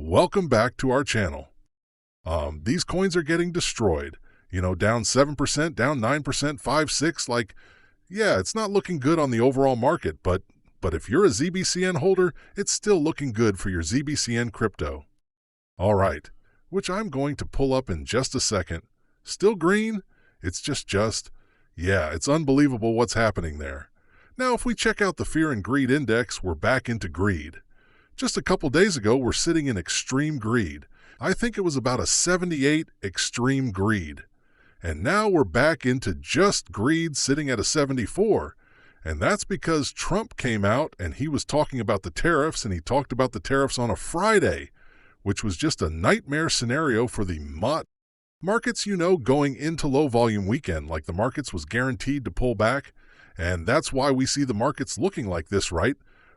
Welcome back to our channel. These coins are getting destroyed. Down 7%, down 9%, 5, 6, yeah, it's not looking good on the overall market, but if you're a ZBCN holder, it's still looking good for your ZBCN crypto. All right, which I'm going to pull up in just a second. Still green? It's yeah, it's unbelievable what's happening there. Now, if we check out the Fear and Greed Index, we're back into greed. Just a couple days ago, we're sitting in extreme greed. I think it was about a 78 extreme greed. And now we're back into just greed, sitting at a 74. And that's because Trump came out and he was talking about the tariffs, and he talked about the tariffs on a Friday, which was just a nightmare scenario for the markets, going into low volume weekend, like the markets was guaranteed to pull back. And that's why we see the markets looking like this, right?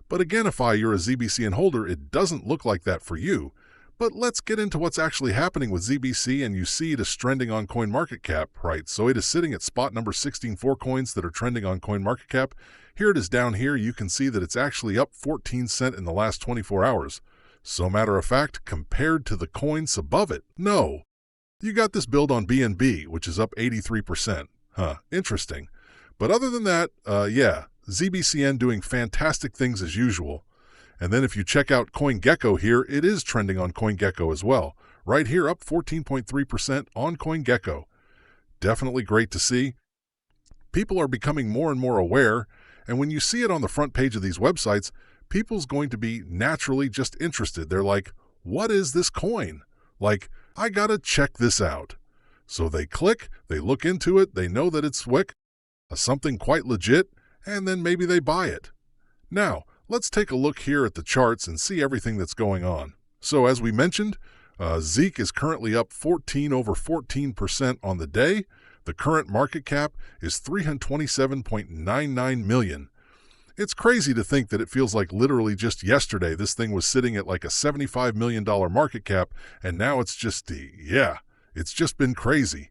But again, if you're a ZBCN holder, it doesn't look like that for you. But let's get into what's actually happening with ZBC, and you see it is trending on CoinMarketCap, right? So it is sitting at spot number 16 for coins that are trending on CoinMarketCap. Here it is down here. You can see that it's actually up 14 cents in the last 24 hours. So matter of fact, compared to the coins above it, no. You got this build on BNB, which is up 83%. Interesting. But other than that, yeah, ZBCN doing fantastic things as usual. And then if you check out CoinGecko here, it is trending on CoinGecko as well. Right here, up 14.3% on CoinGecko. Definitely great to see. People are becoming more and more aware, and when you see it on the front page of these websites, people's going to be naturally just interested. They're like, what is this coin? I gotta check this out. So they click, they look into it, they know that it's something quite legit, and then maybe they buy it. Now, let's take a look here at the charts and see everything that's going on. So as we mentioned, Zebec is currently up over 14% on the day. The current market cap is $327.99 million. It's crazy to think that it feels like literally just yesterday this thing was sitting at like a $75 million market cap, and now it's just it's just been crazy.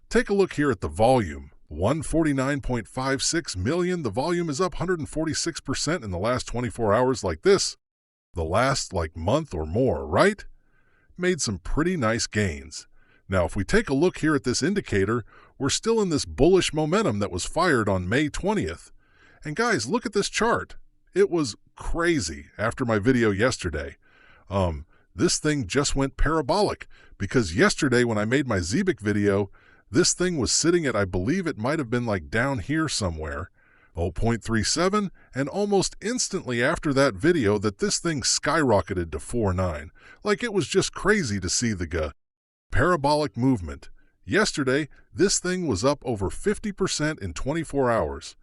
Take a look here at the volume. 149.56 million. The volume is up 146% in the last 24 hours like this. The last month or more, right? Made some pretty nice gains. Now, if we take a look here at this indicator, we're still in this bullish momentum that was fired on May 20th. And guys, look at this chart. It was crazy after my video yesterday. This thing just went parabolic because yesterday when I made my Zebec video, this thing was sitting at, I believe it might have been down here somewhere, 0.37, and almost instantly after that video that this thing skyrocketed to 4.9. It was just crazy to see the parabolic movement. Yesterday, this thing was up over 50% in 24 hours.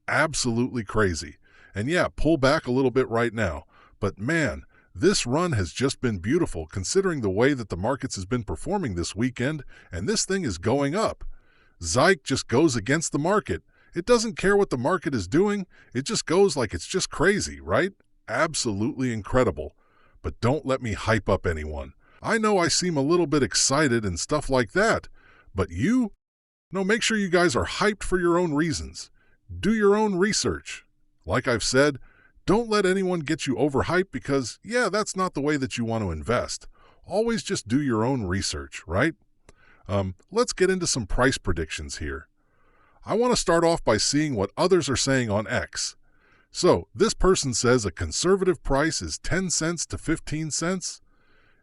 Absolutely crazy. And yeah, pull back a little bit right now. But man, this run has just been beautiful considering the way that the markets has been performing this weekend, and this thing is going up. Zebec just goes against the market. It doesn't care what the market is doing. It just goes like it's just crazy, right? Absolutely incredible. But don't let me hype up anyone. I know I seem a little bit excited and stuff like that, but make sure you guys are hyped for your own reasons. Do your own research. Like I've said, don't let anyone get you overhyped because, yeah, that's not the way that you want to invest. Always just do your own research, right? Let's get into some price predictions here. I want to start off by seeing what others are saying on X. So, this person says a conservative price is 10 cents to 15 cents.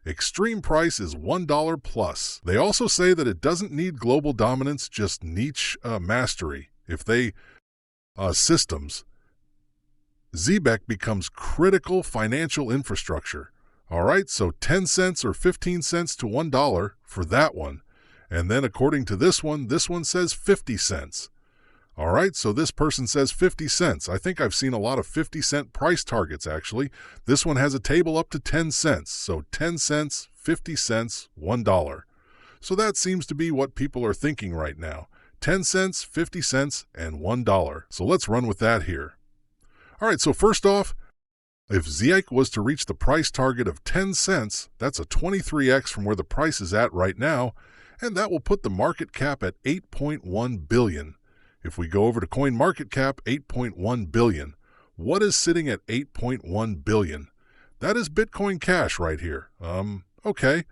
Extreme price is $1 plus. They also say that it doesn't need global dominance, just niche mastery. If they systems, Zebec becomes critical financial infrastructure. All right, so 10 cents or 15 cents to $1 for that one. And then according to this one says 50 cents. All right, so this person says 50 cents. I think I've seen a lot of 50-cent price targets, actually. This one has a table up to 10 cents. So 10 cents, 50 cents, $1. So that seems to be what people are thinking right now. 10 cents, 50 cents, and $1. So let's run with that here. All right, so first off, if Zebec was to reach the price target of 10 cents, that's a 23x from where the price is at right now, and that will put the market cap at $8.1 billion. If we go over to CoinMarketCap, $8.1 billion. What is sitting at $8.1 billion? That is Bitcoin Cash right here. Okay.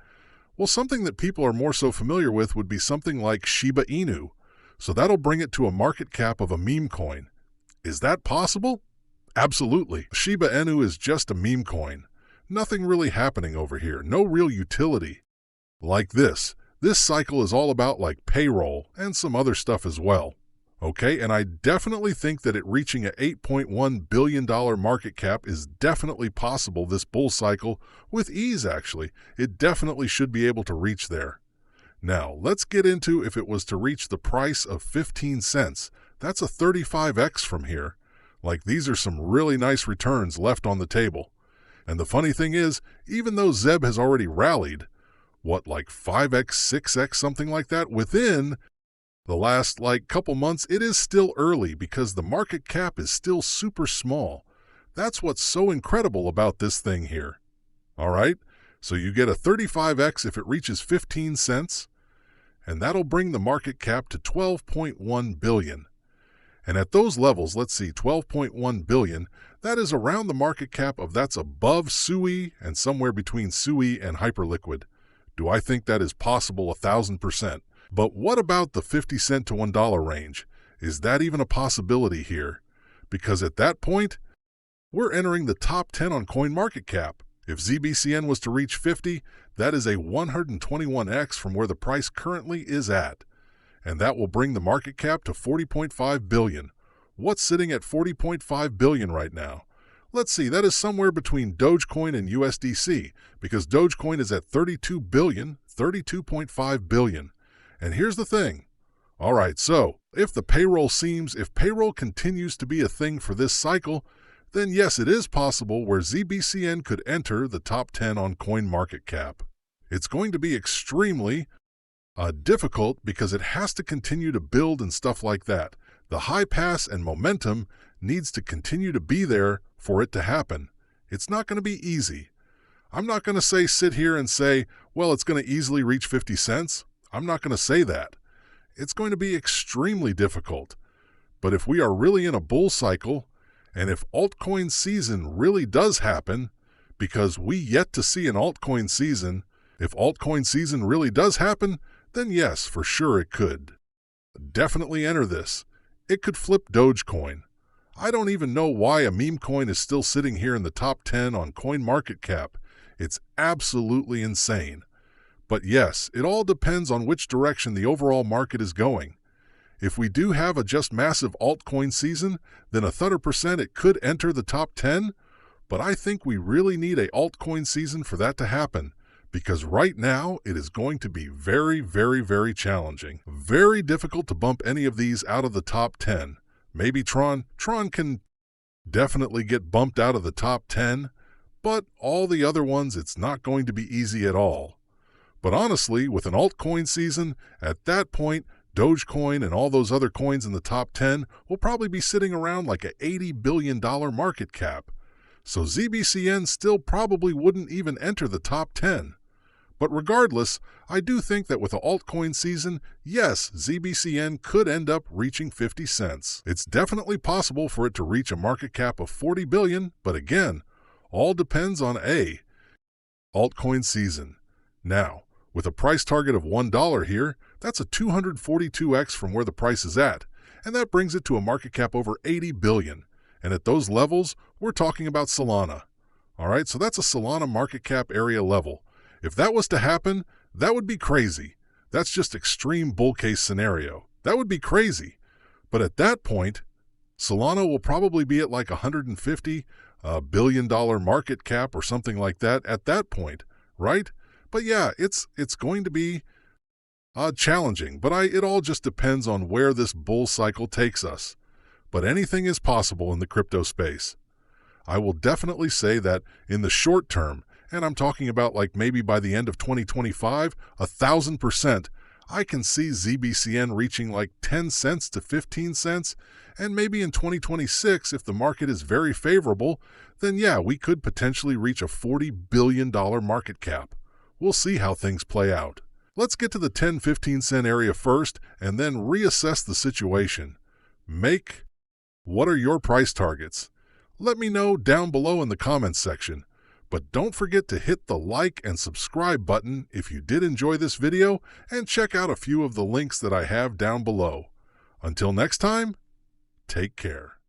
Well, something that people are more so familiar with would be something like Shiba Inu. So that'll bring it to a market cap of a meme coin. Is that possible? Absolutely. Shiba Inu is just a meme coin. Nothing really happening over here. No real utility. Like this. This cycle is all about like payroll and some other stuff as well. Okay, and I definitely think that it reaching an $8.1 billion market cap is definitely possible this bull cycle, with ease actually. It definitely should be able to reach there. Now, let's get into if it was to reach the price of 15 cents. That's a 35x from here. Like, these are some really nice returns left on the table. And the funny thing is, even though Zeb has already rallied, what, like 5x, 6x, something like that, within the last, couple months, it is still early because the market cap is still super small. That's what's so incredible about this thing here. All right? So you get a 35x if it reaches 15 cents, and that'll bring the market cap to 12.1 billion. And at those levels, let's see, 12.1 billion, that is around the market cap of that's above SUI and somewhere between SUI and Hyperliquid. Do I think that is possible? 1,000%. But what about the 50 cent to $1 range? Is that even a possibility here? Because at that point, we're entering the top 10 on CoinMarketCap. If ZBCN was to reach 50, that is a 121x from where the price currently is at. And that will bring the market cap to 40.5 billion. What's sitting at 40.5 billion right now? Let's see, that is somewhere between Dogecoin and USDC, because Dogecoin is at 32 billion, 32.5 billion. And here's the thing. All right, so if payroll continues to be a thing for this cycle, then yes, it is possible where ZBCN could enter the top 10 on CoinMarketCap. It's going to be extremely difficult because it has to continue to build and stuff like that. The high pass and momentum needs to continue to be there for it to happen. It's not going to be easy. I'm not going to sit here and say, well, it's going to easily reach 50 cents. I'm not going to say that. It's going to be extremely difficult. But if we are really in a bull cycle, and if altcoin season really does happen, because we yet to see an altcoin season, if altcoin season really does happen, then yes, for sure it could. Definitely enter this. It could flip Dogecoin. I don't even know why a meme coin is still sitting here in the top 10 on CoinMarketCap. It's absolutely insane. But yes, it all depends on which direction the overall market is going. If we do have a just massive altcoin season, then 100% it could enter the top 10, but I think we really need a altcoin season for that to happen, because right now it is going to be very, very, very challenging. Very difficult to bump any of these out of the top 10. Maybe Tron can definitely get bumped out of the top 10, but all the other ones, it's not going to be easy at all. But honestly, with an altcoin season, at that point, Dogecoin and all those other coins in the top 10 will probably be sitting around like an $80 billion market cap. So ZBCN still probably wouldn't even enter the top 10. But regardless, I do think that with an altcoin season, yes, ZBCN could end up reaching 50 cents. It's definitely possible for it to reach a market cap of 40 billion, but again, all depends on altcoin season. Now, with a price target of $1 here, that's a 242x from where the price is at, and that brings it to a market cap over 80 billion. And at those levels, we're talking about Solana. All right, so that's a Solana market cap area level. If that was to happen, that would be crazy. That's just extreme bull case scenario. That would be crazy. But at that point, Solana will probably be at like $150 billion market cap or something like that at that point, right? But yeah, it's going to be challenging, but it all just depends on where this bull cycle takes us. But anything is possible in the crypto space. I will definitely say that in the short term, and I'm talking about like maybe by the end of 2025, 1,000%, I can see ZBCN reaching like 10 cents to 15 cents, and maybe in 2026, if the market is very favorable, then yeah, we could potentially reach a $40 billion market cap. We'll see how things play out. Let's get to the 10-15 cent area first and then reassess the situation. What are your price targets? Let me know down below in the comments section. But don't forget to hit the like and subscribe button if you did enjoy this video, and check out a few of the links that I have down below. Until next time, take care.